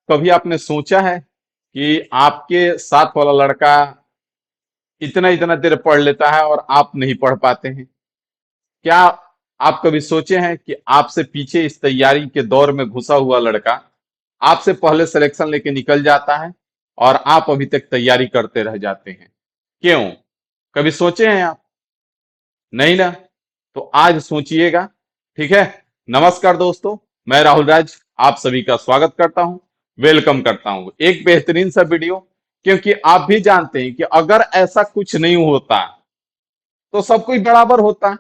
कभी आपने सोचा है कि आपके साथ वाला लड़का इतना इतना देर पढ़ लेता है और आप नहीं पढ़ पाते हैं? क्या आप कभी सोचे हैं कि आपसे पीछे इस तैयारी के दौर में घुसा हुआ लड़का आपसे पहले सिलेक्शन लेके निकल जाता है और आप अभी तक तैयारी करते रह जाते हैं? क्यों? कभी सोचे हैं आप? नहीं ना? तो आज सोचिएगा। ठीक है। नमस्कार दोस्तों, मैं राहुल राज आप सभी का स्वागत करता हूं, वेलकम करता हूं एक बेहतरीन सा वीडियो। क्योंकि आप भी जानते हैं कि अगर ऐसा कुछ नहीं होता तो सब कुछ बराबर होता।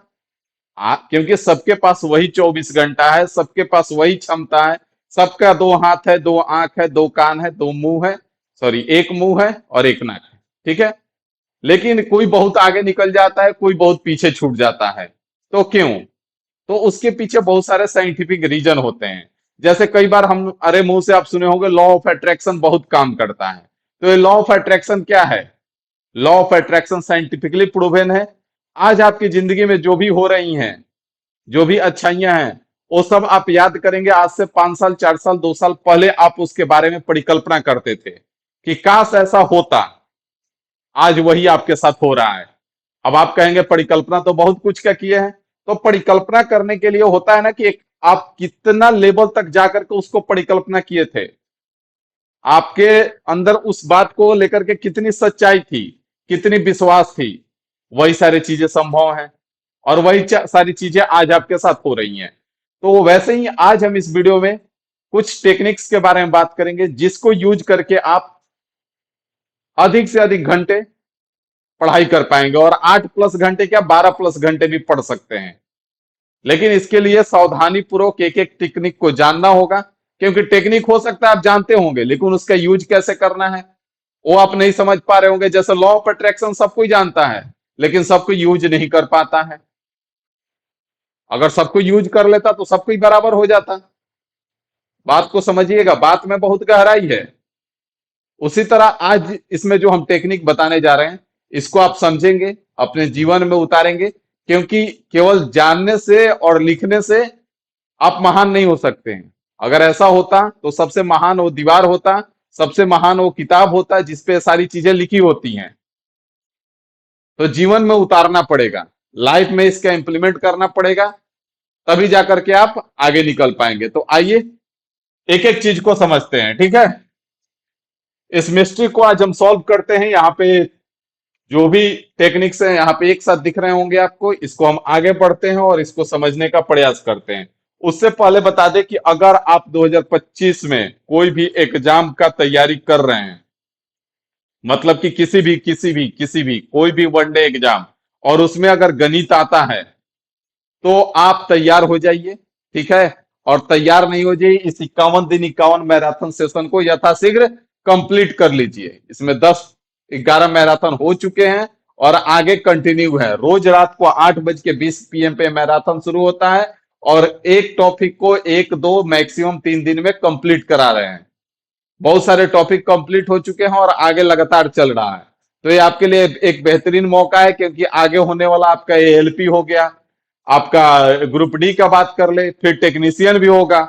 क्योंकि सबके पास वही 24 घंटा है, सबके पास वही क्षमता है। सबका दो हाथ है, दो आंख है, दो कान है, दो मुंह है, सॉरी एक मुंह है और एक नाक है। ठीक है। लेकिन कोई बहुत आगे निकल जाता है, कोई बहुत पीछे छूट जाता है। तो क्यों? तो उसके पीछे बहुत सारे साइंटिफिक रीजन होते हैं। जैसे कई बार हम अरे मुंह से आप सुने होंगे लॉ ऑफ अट्रैक्शन बहुत काम करता है। तो ये लॉ ऑफ अट्रैक्शन क्या है? Law of attraction scientifically proven है। आज आपकी जिंदगी में जो भी हो रही हैं, जो भी अच्छाइयां हैं, वो सब आप याद करेंगे आज से 5 साल, 4 साल, 2 साल पहले आप उसके बारे में परिकल्पना करते थे कि काश ऐसा होता। आज वही आपके साथ हो रहा है। अब आप कहेंगे परिकल्पना तो बहुत कुछ का किए हैं। तो परिकल्पना करने के लिए होता है ना कि एक आप कितना लेवल तक जाकर के उसको परिकल्पना किए थे, आपके अंदर उस बात को लेकर के कितनी सच्चाई थी, कितनी विश्वास थी, वही सारी चीजें संभव हैं। और वही सारी चीजें आज आपके साथ हो रही हैं। तो वैसे ही आज हम इस वीडियो में कुछ टेक्निक्स के बारे में बात करेंगे जिसको यूज करके आप अधिक से अधिक घंटे पढ़ाई कर पाएंगे और 8+ घंटे क्या 12+ घंटे भी पढ़ सकते हैं। लेकिन इसके लिए सावधानी पूर्वक एक एक टेक्निक को जानना होगा। क्योंकि टेक्निक हो सकता है आप जानते होंगे, लेकिन उसका यूज कैसे करना है वो आप नहीं समझ पा रहे होंगे। जैसे लॉ ऑफ अट्रैक्शन सब कोई जानता है, लेकिन सबको यूज नहीं कर पाता है। अगर सबको यूज कर लेता तो सब कुछ बराबर हो जाता। बात को समझिएगा, बात में बहुत गहराई है। उसी तरह आज इसमें जो हम टेक्निक बताने जा रहे हैं, इसको आप समझेंगे, अपने जीवन में उतारेंगे। क्योंकि केवल जानने से और लिखने से आप महान नहीं हो सकते हैं। अगर ऐसा होता तो सबसे महान वो दीवार होता, सबसे महान वो किताब होता जिसपे सारी चीजें लिखी होती हैं। तो जीवन में उतारना पड़ेगा, लाइफ में इसका इंप्लीमेंट करना पड़ेगा, तभी जाकर के आप आगे निकल पाएंगे। तो आइए एक एक चीज को समझते हैं। ठीक है। इस मिस्ट्री को आज हम सॉल्व करते हैं। यहाँ पे जो भी टेक्निक्स हैं यहाँ पे एक साथ दिख रहे होंगे आपको। इसको हम आगे बढ़ते हैं और इसको समझने का प्रयास करते हैं। उससे पहले बता दें कि अगर आप 2025 में कोई भी एग्जाम का तैयारी कर रहे हैं, मतलब कि किसी भी कोई भी वनडे एग्जाम, और उसमें अगर गणित आता है तो आप तैयार हो जाइए। ठीक है। और तैयार नहीं हो जाइए, इस 51 दिन 51 मैराथन सेशन को यथाशीघ्र कंप्लीट कर लीजिए। इसमें 10-11 मैराथन हो चुके हैं और आगे कंटिन्यू है। रोज रात को 8:20 PM पे मैराथन शुरू होता है और एक टॉपिक को 1-2 मैक्सिमम 3 दिन में कंप्लीट करा रहे हैं। बहुत सारे टॉपिक कंप्लीट हो चुके हैं और आगे लगातार चल रहा है। तो ये आपके लिए एक बेहतरीन मौका है, क्योंकि आगे होने वाला आपका ALP हो गया, आपका ग्रुप डी का बात कर ले, फिर टेक्नीशियन भी होगा।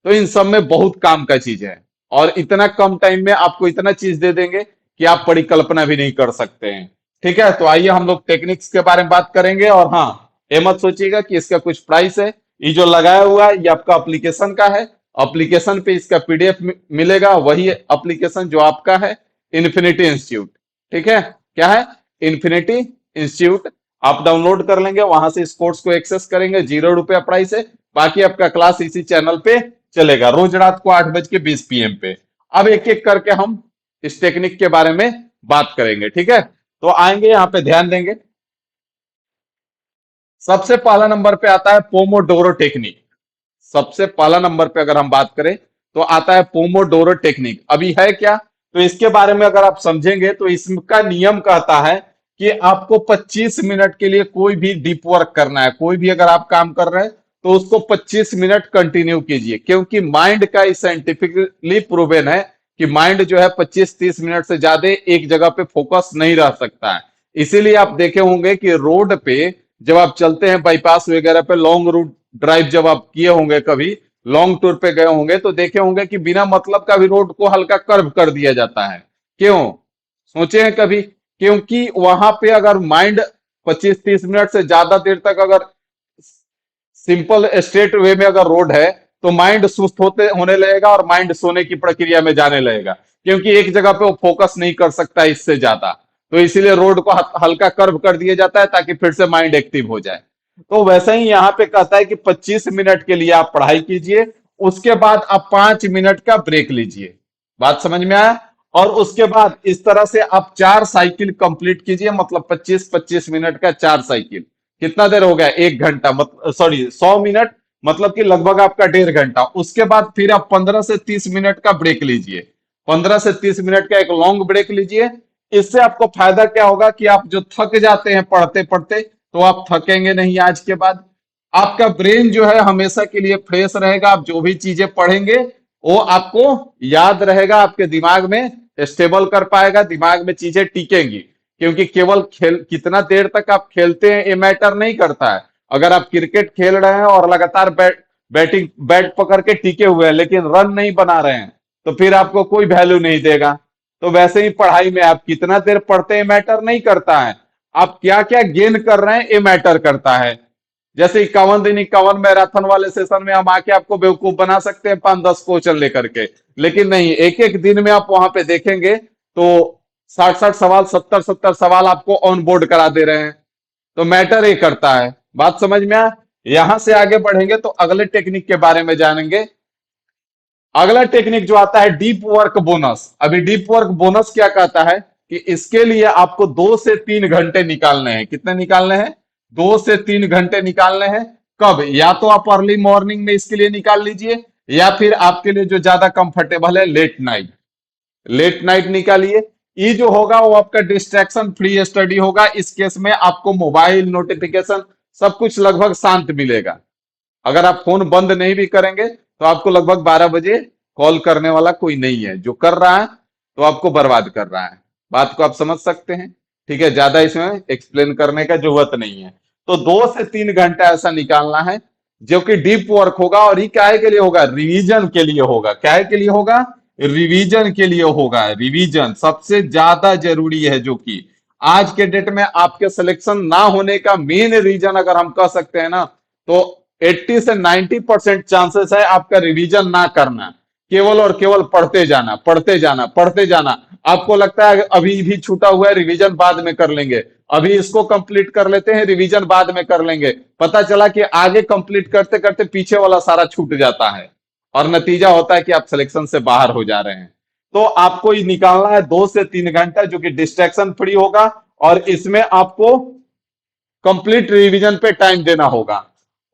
तो इन सब में बहुत काम का चीज है और इतना कम टाइम में आपको इतना चीज दे देंगे कि आप परिकल्पना भी नहीं कर सकते हैं। ठीक है। तो आइए हम लोग टेक्निक्स के बारे में बात करेंगे। और हाँ, ये मत सोचिएगा कि इसका कुछ प्राइस है। ये जो लगाया हुआ है ये आपका एप्लीकेशन का है। एप्लीकेशन पे इसका PDF मिलेगा, वही एप्लीकेशन जो आपका है इन्फिनिटी इंस्टीट्यूट। ठीक है। क्या है? Infinity institute. आप डाउनलोड कर लेंगे, वहां से इस कोर्स को एक्सेस करेंगे, 0 रुपया प्राइस है। बाकी आपका क्लास इसी चैनल पे चलेगा रोज रात को 8:20 PM पे। अब एक एक करके हम इस टेक्निक के बारे में बात करेंगे। ठीक है। तो आएंगे, यहाँ पे ध्यान देंगे। सबसे पहला नंबर पे आता है पोमोडोरो टेक्निक। सबसे पहला नंबर पे अगर हम बात करें तो आता है पोमोडोरो टेक्निक। अभी है क्या? तो इसके बारे में अगर आप समझेंगे तो इसका नियम कहता है कि आपको 25 मिनट के लिए कोई भी डीप वर्क करना है। कोई भी अगर आप काम कर रहे हैं तो उसको 25 मिनट कंटिन्यू कीजिए। क्योंकि माइंड का साइंटिफिकली प्रूवन है कि माइंड जो है 25-30 मिनट से ज्यादा एक जगह पे फोकस नहीं रह सकता है। इसीलिए आप देखे होंगे कि रोड पे जब आप चलते हैं बाईपास वगैरह पे, लॉन्ग रूट ड्राइव जब आप किए होंगे कभी, लॉन्ग टूर पे गए होंगे तो देखे होंगे कि बिना मतलब का भी रोड को हल्का कर्व कर दिया जाता है। क्यों? सोचे हैं कभी? क्योंकि वहां पे अगर माइंड 25-30 मिनट से ज्यादा देर तक अगर सिंपल स्ट्रेट वे में अगर रोड है तो माइंड सुस्त होते होने लगेगा और माइंड सोने की प्रक्रिया में जाने लगेगा, क्योंकि एक जगह पे वो फोकस नहीं कर सकता इससे ज्यादा। तो इसीलिए रोड को हल्का कर्व कर दिया जाता है ताकि फिर से माइंड एक्टिव हो जाए। तो वैसे ही यहाँ पे कहता है कि 25 मिनट के लिए आप पढ़ाई कीजिए, उसके बाद आप 5 मिनट का ब्रेक लीजिए। बात समझ में आया? और उसके बाद इस तरह से आप 4 साइकिल कंप्लीट कीजिए, मतलब 25-25 मिनट का 4 साइकिल। कितना देर हो गया? 1 घंटा, मतलब सॉरी 100 मिनट, मतलब कि लगभग आपका 1.5 घंटा। उसके बाद फिर आप 15 से 30 मिनट का ब्रेक लीजिए। 15 से 30 मिनट का एक लॉन्ग ब्रेक लीजिए। इससे आपको फायदा क्या होगा कि आप जो थक जाते हैं पढ़ते पढ़ते, तो आप थकेंगे नहीं आज के बाद। आपका ब्रेन जो है हमेशा के लिए फ्रेश रहेगा। आप जो भी चीजें पढ़ेंगे वो आपको याद रहेगा, आपके दिमाग में स्टेबल कर पाएगा, दिमाग में चीजें टिकेंगी। क्योंकि केवल खेल कितना देर तक आप खेलते हैं ये मैटर नहीं करता है। अगर आप क्रिकेट खेल रहे हैं और लगातार बैट पकड़ के टिके हुए हैं लेकिन रन नहीं बना रहे हैं, तो फिर आपको कोई वैल्यू नहीं देगा। तो वैसे ही पढ़ाई में आप कितना देर पढ़ते हैं मैटर नहीं करता है, आप क्या क्या गेन कर रहे हैं ये मैटर करता है। जैसे 51 दिन 51 मैराथन वाले सेशन में हम आके आपको बेवकूफ बना सकते हैं 5-10 क्वेश्चन लेकर के, लेकिन नहीं, एक एक दिन में आप वहां पे देखेंगे तो 60-60 सवाल, 70-70 सवाल आपको ऑन बोर्ड करा दे रहे हैं। तो मैटर ये करता है। बात समझ में आया? यहां से आगे बढ़ेंगे तो अगले टेक्निक के बारे में जानेंगे। अगला टेक्निक जो आता है डीप वर्क बोनस। अभी डीप वर्क बोनस क्या कहता है कि इसके लिए आपको 2 से 3 घंटे निकालने हैं। कितने निकालने हैं? 2 से 3 घंटे निकालने हैं। कब? या तो आप अर्ली मॉर्निंग में इसके लिए निकाल लीजिए, या फिर आपके लिए जो ज्यादा कंफर्टेबल है लेट नाइट। लेट नाइट निकालिए। ये जो होगा वो आपका डिस्ट्रैक्शन फ्री स्टडी होगा। इस केस में आपको मोबाइल नोटिफिकेशन सब कुछ लगभग शांत मिलेगा। अगर आप फोन बंद नहीं भी करेंगे तो आपको लगभग 12 बजे कॉल करने वाला कोई नहीं है। जो कर रहा है तो आपको बर्बाद कर रहा है। बात को आप समझ सकते हैं? ठीक है, ज्यादा इसमें एक्सप्लेन करने का जरूरत नहीं है। तो 2 से 3 घंटा ऐसा निकालना है जो कि डीप वर्क होगा। और ये काहे के लिए होगा? रिवीजन के लिए होगा। काहे के लिए होगा? रिवीजन के लिए होगा। रिवीजन सबसे ज्यादा जरूरी है, जो कि आज के डेट में आपके सिलेक्शन ना होने का मेन रीजन अगर हम कह सकते हैं ना, तो 80 से 90% चांसेस है आपका रिवीजन ना करना। केवल और केवल पढ़ते जाना, पढ़ते जाना, पढ़ते जाना। आपको लगता है अभी भी छूटा हुआ है, रिवीजन बाद में कर लेंगे, अभी इसको कंप्लीट कर लेते हैं, रिवीजन बाद में कर लेंगे। पता चला कि आगे कंप्लीट करते करते पीछे वाला सारा छूट जाता है, और नतीजा होता है कि आप सिलेक्शन से बाहर हो जा रहे हैं। तो आपको ये निकालना है 2 से 3 घंटा, जो कि डिस्ट्रैक्शन फ्री होगा। और इसमें आपको कंप्लीट रिवीजन पे टाइम देना होगा।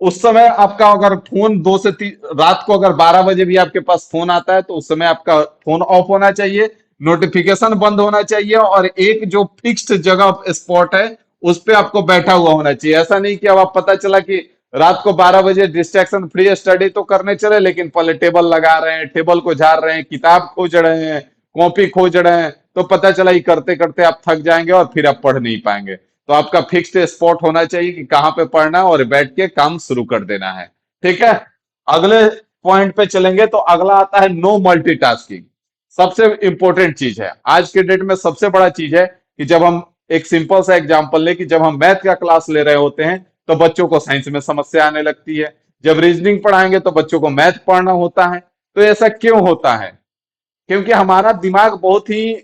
उस समय आपका अगर फोन 2 से 3 रात को अगर 12 बजे भी आपके पास फोन आता है तो उस समय आपका फोन ऑफ होना चाहिए, नोटिफिकेशन बंद होना चाहिए, और एक जो फिक्स्ड जगह स्पॉट है उस पे आपको बैठा हुआ होना चाहिए। ऐसा नहीं कि अब आप पता चला कि रात को 12 बजे डिस्ट्रैक्शन फ्री स्टडी तो करने चले, लेकिन पहले टेबल लगा रहे हैं, टेबल को झाड़ रहे हैं, किताब खोज रहे हैं, कॉपी खोज रहे हैं, तो पता चला ये करते करते आप थक जाएंगे और फिर आप पढ़ नहीं पाएंगे। तो आपका फिक्स्ड स्पॉट होना चाहिए कि कहां पे पढ़ना है, और बैठ के काम शुरू कर देना है। ठीक है, अगले पॉइंट पे चलेंगे तो अगला आता है नो मल्टीटास्किंग। सबसे इंपॉर्टेंट चीज है आज के डेट में, सबसे बड़ा चीज है कि जब हम एक सिंपल सा एग्जांपल ले कि जब हम मैथ का क्लास ले रहे होते हैं तो बच्चों को साइंस में समस्या आने लगती है। जब रीजनिंग पढ़ाएंगे तो बच्चों को मैथ पढ़ना होता है। तो ऐसा क्यों होता है? क्योंकि हमारा दिमाग बहुत ही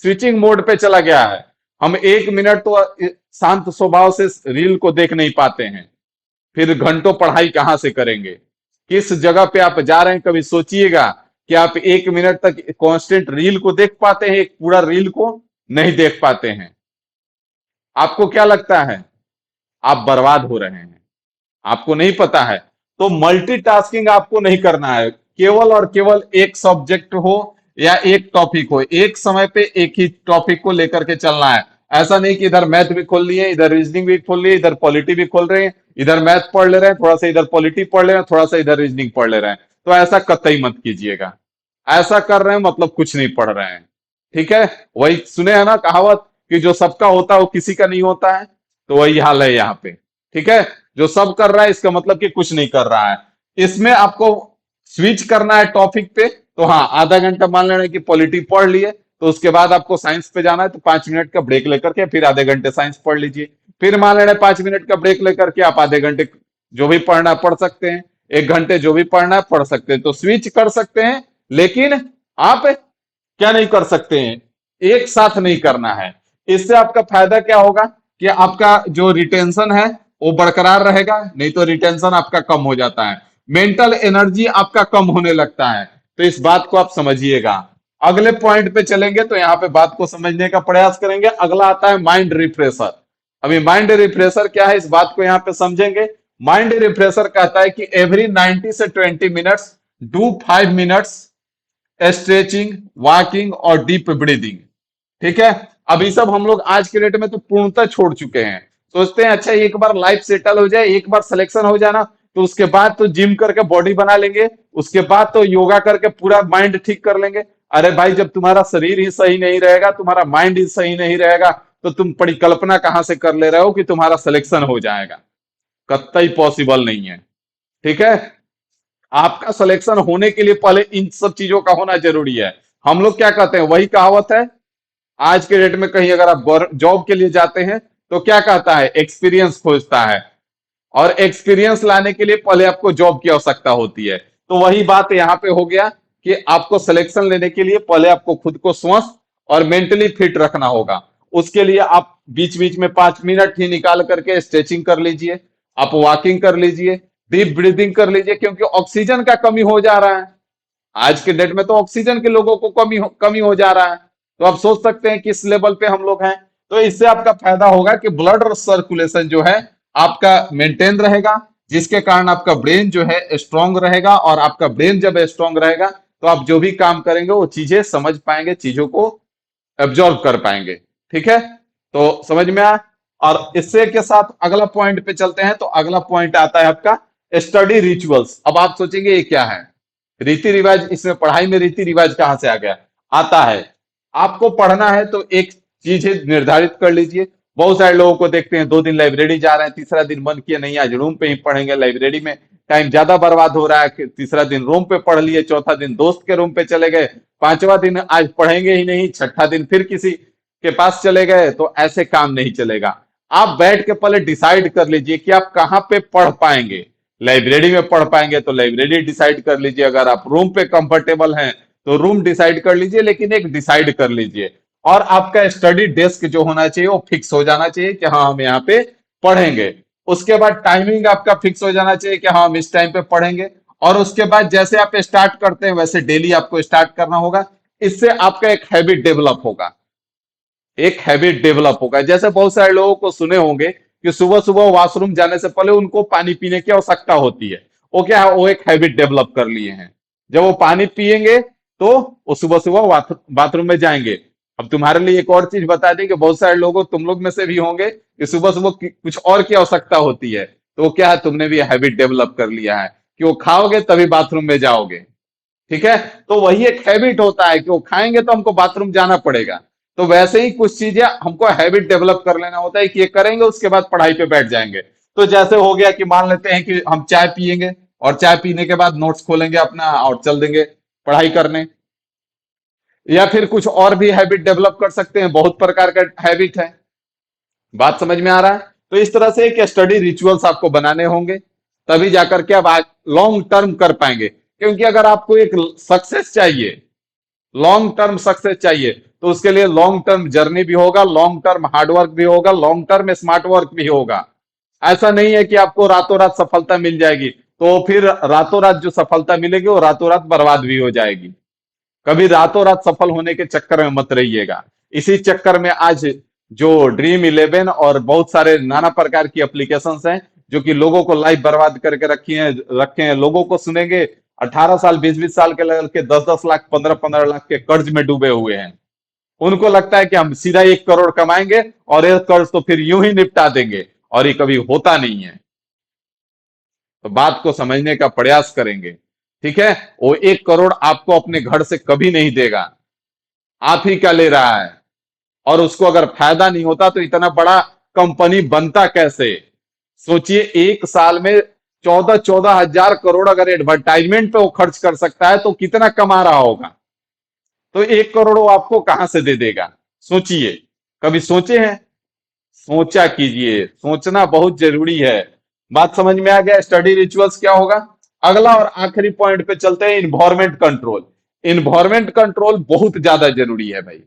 स्विचिंग मोड पे चला गया है। हम 1 मिनट तो शांत स्वभाव से रील को देख नहीं पाते हैं, फिर घंटों पढ़ाई कहां से करेंगे? किस जगह पे आप जा रहे हैं? कभी सोचिएगा कि आप 1 मिनट तक कांस्टेंट रील को देख पाते हैं? एक पूरा रील को नहीं देख पाते हैं। आपको क्या लगता है? आप बर्बाद हो रहे हैं, आपको नहीं पता है। तो मल्टीटास्किंग आपको नहीं करना है। केवल और केवल एक सब्जेक्ट हो या एक टॉपिक हो, एक समय पे एक ही टॉपिक को लेकर के चलना है। ऐसा नहीं कि इधर मैथ भी खोल लिए, इधर रीजनिंग भी खोल लिए, इधर पॉलिटी भी खोल रहे हैं, इधर मैथ पढ़ ले रहे हैं थोड़ा सा, इधर पॉलिटी पढ़ ले रहे हैं थोड़ा सा, इधर रीजनिंग पढ़ ले रहे हैं। तो ऐसा कतई मत कीजिएगा। ऐसा कर रहे हैं मतलब कुछ नहीं पढ़ रहे हैं। ठीक है, वही सुने हैं ना कहावत कि जो सबका होता है वो किसी का नहीं होता है। तो वही हाल है यहाँ पे। ठीक है, जो सब कर रहा है इसका मतलब कि कुछ नहीं कर रहा है। इसमें आपको स्विच करना है टॉपिक पे, तो हाँ आधा घंटा मान लेना कि पॉलिटी पढ़ लिए, तो उसके बाद आपको साइंस पे जाना है तो 5 मिनट का ब्रेक लेकर के फिर आधे घंटे साइंस पढ़ लीजिए। फिर मान लेना 5 मिनट का ब्रेक लेकर के आप आधे घंटे जो भी पढ़ना है पढ़ सकते हैं, 1 घंटे जो भी पढ़ना है पढ़ सकते हैं। तो स्विच कर सकते हैं, लेकिन आप क्या नहीं कर सकते हैं, एक साथ नहीं करना है। इससे आपका फायदा क्या होगा कि आपका जो रिटेंशन है वो बरकरार रहेगा, नहीं तो रिटेंशन आपका कम हो जाता है, मेंटल एनर्जी आपका कम होने लगता है। तो इस बात को आप समझिएगा। अगले पॉइंट पे चलेंगे तो यहाँ पे बात को समझने का प्रयास करेंगे। अगला आता है माइंड रिफ्रेशर। अभी माइंड रिफ्रेशर क्या है, इस बात को यहाँ पे समझेंगे। माइंड रिफ्रेशर कहता है कि एवरी 90 से 20 minutes do 5 minutes stretching, walking और डीप ब्रीदिंग। ठीक है। अब ये सब हम लोग आज के डेट में तो पूर्णतः छोड़ चुके हैं। सोचते हैं अच्छा एक बार लाइफ सेटल हो जाए, एक बार सिलेक्शन हो जाना, तो उसके बाद तो जिम करके बॉडी बना लेंगे, उसके बाद तो योगा करके पूरा माइंड ठीक कर लेंगे। अरे भाई, जब तुम्हारा शरीर ही सही नहीं रहेगा, तुम्हारा माइंड ही सही नहीं रहेगा, तो तुम परिकल्पना कहां से कर ले रहे हो कि तुम्हारा सिलेक्शन हो जाएगा? कतई पॉसिबल नहीं है। ठीक है। आपका सिलेक्शन होने के लिए पहले इन सब चीजों का होना जरूरी है। हम लोग क्या कहते हैं, वही कहावत है आज के डेट में, कहीं अगर आप जॉब के लिए जाते हैं तो क्या कहता है, एक्सपीरियंस खोजता है, और एक्सपीरियंस लाने के लिए पहले आपको जॉब की आवश्यकता होती है। तो वही बात यहाँ पे हो गया कि आपको सिलेक्शन लेने के लिए पहले आपको खुद को स्वस्थ और मेंटली फिट रखना होगा। उसके लिए आप बीच बीच में 5 मिनट ही निकाल करके स्ट्रेचिंग कर लीजिए, आप वॉकिंग कर लीजिए, डीप ब्रीदिंग कर लीजिए, क्योंकि ऑक्सीजन का कमी हो जा रहा है। आज के डेट में तो ऑक्सीजन के लोगों को कमी हो जा रहा है। तो आप सोच सकते हैं किस लेवल पे हम लोग हैं। तो इससे आपका फायदा होगा कि ब्लड सर्कुलेशन जो है आपका मेंटेन रहेगा, जिसके कारण आपका ब्रेन जो है स्ट्रांग रहेगा, और आपका ब्रेन जब स्ट्रांग रहेगा तो आप जो भी काम करेंगे वो चीजें समझ पाएंगे, चीजों को एब्जॉर्व कर पाएंगे। ठीक है। तो समझ में आया। और इससे के साथ अगला पॉइंट पे चलते हैं। तो अगला पॉइंट आता है आपका स्टडी रिचुअल्स। अब आप सोचेंगे ये क्या है, रीति रिवाज, इसमें पढ़ाई में रीति रिवाज कहां से आ गया? आता है। आपको पढ़ना है तो एक चीज निर्धारित कर लीजिए। बहुत सारे लोगों को देखते हैं 2 दिन लाइब्रेरी जा रहे हैं, तीसरा दिन मन किया नहीं आज रूम पे ही पढ़ेंगे, लाइब्रेरी में टाइम ज्यादा बर्बाद हो रहा है, कि तीसरा दिन रूम पे पढ़ लिए, चौथा दिन दोस्त के रूम पे चले गए, पांचवा दिन आज पढ़ेंगे ही नहीं, छठा दिन फिर किसी के पास चले गए। तो ऐसे काम नहीं चलेगा। आप बैठ के पहले डिसाइड कर लीजिए कि आप कहाँ पे पढ़ पाएंगे। लाइब्रेरी में पढ़ पाएंगे तो लाइब्रेरी डिसाइड कर लीजिए, अगर आप रूम पे कंफर्टेबल हैं तो रूम डिसाइड कर लीजिए, लेकिन एक डिसाइड कर लीजिए। और आपका स्टडी डेस्क जो होना चाहिए वो फिक्स हो जाना चाहिए कि हाँ हम यहाँ पे पढ़ेंगे। उसके बाद टाइमिंग आपका फिक्स हो जाना चाहिए कि हाँ हम इस टाइम पे पढ़ेंगे। और उसके बाद जैसे आप स्टार्ट करते हैं वैसे डेली आपको स्टार्ट करना होगा। इससे आपका एक हैबिट डेवलप होगा, एक हैबिट डेवलप होगा। जैसे बहुत सारे लोगों को सुने होंगे कि सुबह सुबह वॉशरूम जाने से पहले उनको पानी पीने की आवश्यकता होती है। वो क्या है, वो एक हैबिट डेवलप कर लिए हैं। जब वो पानी पिएंगे तो वो सुबह सुबह बाथरूम में जाएंगे। अब तुम्हारे लिए एक और चीज बता दें कि बहुत सारे लोगों, तुम लोग में से भी होंगे कि सुबह सुबह कुछ और की आवश्यकता होती है, तो वो क्या है, तुमने भी हैबिट डेवलप कर लिया है कि वो खाओगे तभी बाथरूम में जाओगे। ठीक है। तो वही एक हैबिट होता है कि वो खाएंगे तो हमको बाथरूम जाना पड़ेगा। तो वैसे ही कुछ चीजें हमको हैबिट डेवलप कर लेना होता है कि ये करेंगे उसके बाद पढ़ाई पे बैठ जाएंगे। तो जैसे हो गया कि मान लेते हैं कि हम चाय पियेंगे, और चाय पीने के बाद नोट्स खोलेंगे अपना और चल देंगे पढ़ाई करने। या फिर कुछ और भी हैबिट डेवलप कर सकते हैं, बहुत प्रकार का हैबिट है। बात समझ में आ रहा है? तो इस तरह से एक स्टडी रिचुअल्स आपको बनाने होंगे, तभी जाकर के आप लॉन्ग टर्म कर पाएंगे। क्योंकि अगर आपको एक सक्सेस चाहिए, लॉन्ग टर्म सक्सेस चाहिए, तो उसके लिए लॉन्ग टर्म जर्नी भी होगा, लॉन्ग टर्म हार्डवर्क भी होगा, लॉन्ग टर्म स्मार्ट वर्क भी होगा। ऐसा नहीं है कि आपको रातों रात सफलता मिल जाएगी, तो फिर रातों रात जो सफलता मिलेगी वो रातों रात बर्बाद भी हो जाएगी। कभी रातों रात सफल होने के चक्कर में मत रहिएगा। इसी चक्कर में आज जो ड्रीम 11 और बहुत सारे नाना प्रकार की एप्लीकेशंस हैं जो कि लोगों को लाइफ बर्बाद करके रखे हैं। लोगों को सुनेंगे 18 साल 20-20 साल के लड़के 10-10 लाख 15-15 लाख के कर्ज में डूबे हुए हैं। उनको लगता है कि हम सीधा 1 करोड़ कमाएंगे और ये कर्ज तो फिर यूं ही निपटा देंगे, और ये कभी होता नहीं है। तो बात को समझने का प्रयास करेंगे। ठीक है। वो 1 करोड़ आपको अपने घर से कभी नहीं देगा, आप ही क्या ले रहा है। और उसको अगर फायदा नहीं होता तो इतना बड़ा कंपनी बनता कैसे? सोचिए 1 साल में 14 14 हजार करोड़ अगर एडवर्टाइजमेंट पे वो खर्च कर सकता है तो कितना कमा रहा होगा। तो 1 करोड़ वो आपको कहां से दे देगा? सोचिए, कभी सोचे हैं? सोचा कीजिए, सोचना बहुत जरूरी है। बात समझ में आ गया? स्टडी रिचुअल्स क्या होगा? अगला और आखिरी पॉइंट पे चलते हैं, इन्वायरमेंट कंट्रोल। इन्वायरमेंट कंट्रोल बहुत ज्यादा जरूरी है भाई।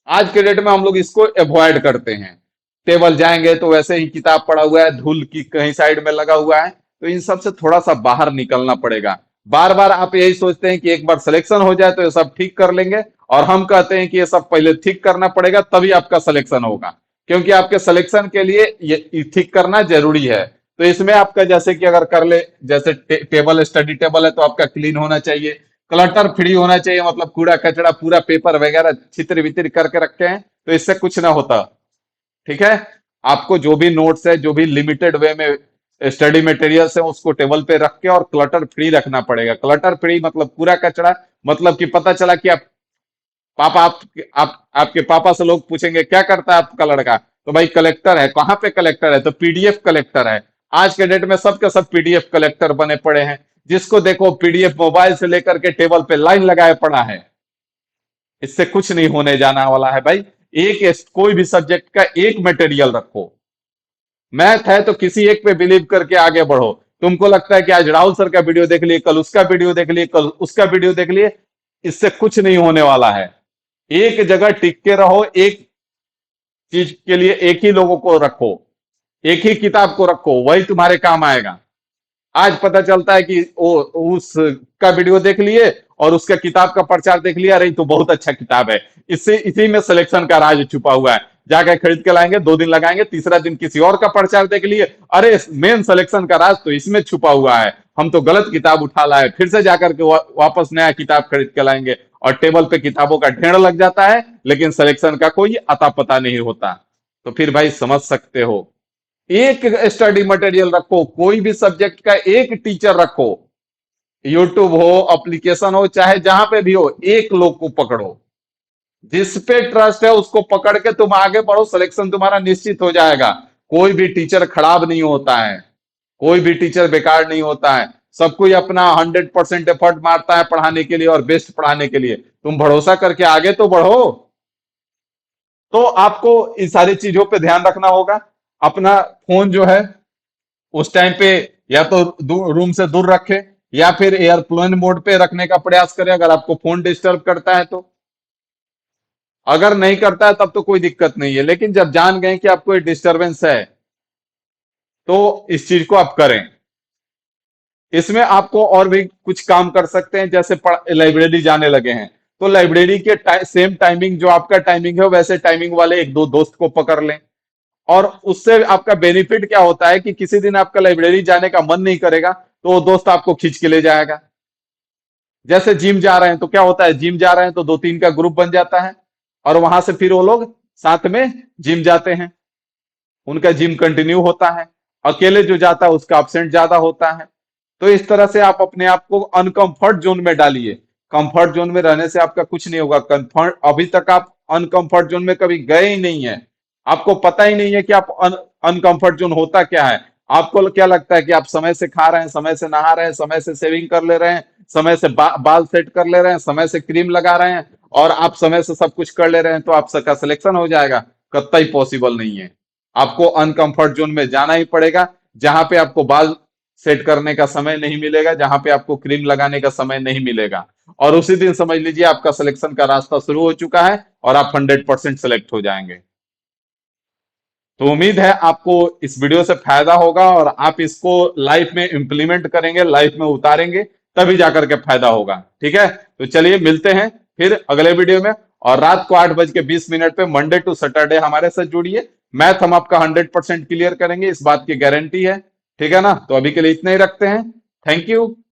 आज के डेट में हम लोग इसको अवॉइड करते हैं। टेबल जाएंगे तो वैसे ही किताब पड़ा हुआ है, धूल की कहीं साइड में लगा हुआ है, तो इन सब से थोड़ा सा बाहर निकलना पड़ेगा। बार बार आप यही सोचते हैं कि एक बार सिलेक्शन हो जाए तो ये सब ठीक कर लेंगे, और हम कहते हैं कि ये सब पहले ठीक करना पड़ेगा तभी आपका सिलेक्शन होगा, क्योंकि आपके सिलेक्शन के लिए ये ठीक करना जरूरी है। तो इसमें आपका जैसे कि अगर कर ले, जैसे टेबल स्टडी टेबल है तो आपका क्लीन होना चाहिए, क्लटर फ्री होना चाहिए, मतलब कूड़ा कचरा पूरा पेपर वगैरह छित्र वित्र करके रखे हैं, तो इससे कुछ ना होता। ठीक है? आपको जो भी नोट्स है, जो भी लिमिटेड वे में स्टडी मटेरियल्स है, उसको टेबल पे रख के और क्लटर फ्री रखना पड़ेगा। क्लटर फ्री मतलब पूरा कचरा, मतलब कि पता चला कि आप पापा आप आपके पापा से लोग पूछेंगे क्या करता है आपका लड़का, तो भाई कलेक्टर है। कहां पे कलेक्टर है? तो पीडीएफ कलेक्टर है। आज के डेट में सबके सब पीडीएफ कलेक्टर बने पड़े हैं। जिसको देखो पीडीएफ मोबाइल से लेकर के टेबल पे लाइन लगाए पड़ा है। इससे कुछ नहीं होने जाना वाला है भाई। कोई भी सब्जेक्ट का एक मटेरियल रखो। मैथ है तो किसी एक पे बिलीव करके आगे बढ़ो। तुमको लगता है कि आज राहुल सर का वीडियो देख लिए, कल उसका वीडियो देख लिए, कल उसका वीडियो देख लिए, इससे कुछ नहीं होने वाला है। एक जगह टिक के रहो, एक चीज के लिए एक ही लोगों को रखो, एक ही किताब को रखो, वही तुम्हारे काम आएगा। आज पता चलता है कि वो उसका वीडियो देख लिए और उसका किताब का प्रचार देख लिया, अरे तो बहुत अच्छा किताब है, इससे इसी में सिलेक्शन का राज छुपा हुआ है। जाकर खरीद के लाएंगे, 2 दिन लगाएंगे, तीसरा दिन किसी और का प्रचार देख लिए, अरे मेन सिलेक्शन का राज तो इसमें छुपा हुआ है, हम तो गलत किताब उठा लाए। फिर से जाकर के वापस नया किताब खरीद के लाएंगे और टेबल पे किताबों का ढेर लग जाता है, लेकिन सिलेक्शन का कोई अता पता नहीं होता। तो फिर भाई समझ सकते हो, एक स्टडी मटेरियल रखो, कोई भी सब्जेक्ट का एक टीचर रखो, यूट्यूब हो, एप्लीकेशन हो, चाहे जहां पे भी हो, एक लोग को पकड़ो, जिस पे ट्रस्ट है उसको पकड़ के तुम आगे बढ़ो, सिलेक्शन तुम्हारा निश्चित हो जाएगा। कोई भी टीचर खराब नहीं होता है, कोई भी टीचर बेकार नहीं होता है, सब कोई अपना 100% एफर्ट मारता है पढ़ाने के लिए और बेस्ट पढ़ाने के लिए। तुम भरोसा करके आगे तो बढ़ो। तो आपको इन सारी चीजों पे ध्यान रखना होगा। अपना फोन जो है उस टाइम पे या तो रूम से दूर रखे, या फिर एयरप्लेन मोड पे रखने का प्रयास करें अगर आपको फोन डिस्टर्ब करता है तो। अगर नहीं करता है तब तो कोई दिक्कत नहीं है, लेकिन जब जान गए कि आपको डिस्टरबेंस है तो इस चीज को आप करें। इसमें आपको और भी कुछ काम कर सकते हैं, जैसे लाइब्रेरी जाने लगे हैं तो लाइब्रेरी के सेम टाइमिंग, जो आपका टाइमिंग है वैसे टाइमिंग वाले एक दो दोस्त को पकड़ लें। और उससे आपका बेनिफिट क्या होता है कि किसी दिन आपका लाइब्रेरी जाने का मन नहीं करेगा तो वो दोस्त आपको खींच के ले जाएगा। जैसे जिम जा रहे हैं तो क्या होता है, जिम जा रहे हैं तो 2 3 का ग्रुप बन जाता है और वहां से फिर वो लोग साथ में जिम जाते हैं, उनका जिम कंटिन्यू होता है। अकेले जो जाता है उसका अपसेंट ज्यादा होता है। तो इस तरह से आप अपने आप को अनकंफर्ट जोन में डालिए। कंफर्ट जोन में रहने से आपका कुछ नहीं होगा। कंफर्ट, अभी तक आप अनकंफर्ट जोन में कभी गए ही नहीं है, आपको पता ही नहीं है कि आप अनकंफर्ट जोन होता क्या है। आपको क्या लगता है कि आप समय से खा रहे हैं, समय से नहा रहे हैं, समय से सेविंग कर ले रहे हैं, समय से बाल सेट कर ले रहे हैं, समय से क्रीम लगा रहे हैं, और आप समय से सब कुछ कर ले रहे हैं तो आप सबका सिलेक्शन हो जाएगा? कतई पॉसिबल नहीं है। आपको अनकंफर्ट जोन में जाना ही पड़ेगा, जहां पे आपको बाल सेट करने का समय नहीं मिलेगा, जहां पे आपको क्रीम लगाने का समय नहीं मिलेगा, और उसी दिन समझ लीजिए आपका सिलेक्शन का रास्ता शुरू हो चुका है और आप 100% सेलेक्ट हो जाएंगे। तो उम्मीद है आपको इस वीडियो से फायदा होगा और आप इसको लाइफ में इंप्लीमेंट करेंगे, लाइफ में उतारेंगे, तभी जाकर के फायदा होगा। ठीक है? तो चलिए मिलते हैं फिर अगले वीडियो में, और रात को 8:20 पे मंडे टू सैटरडे हमारे साथ जुड़िए। मैथ हम आपका 100% क्लियर करेंगे, इस बात की गारंटी है। ठीक है ना? तो अभी के लिए इतना ही रखते हैं। Thank you.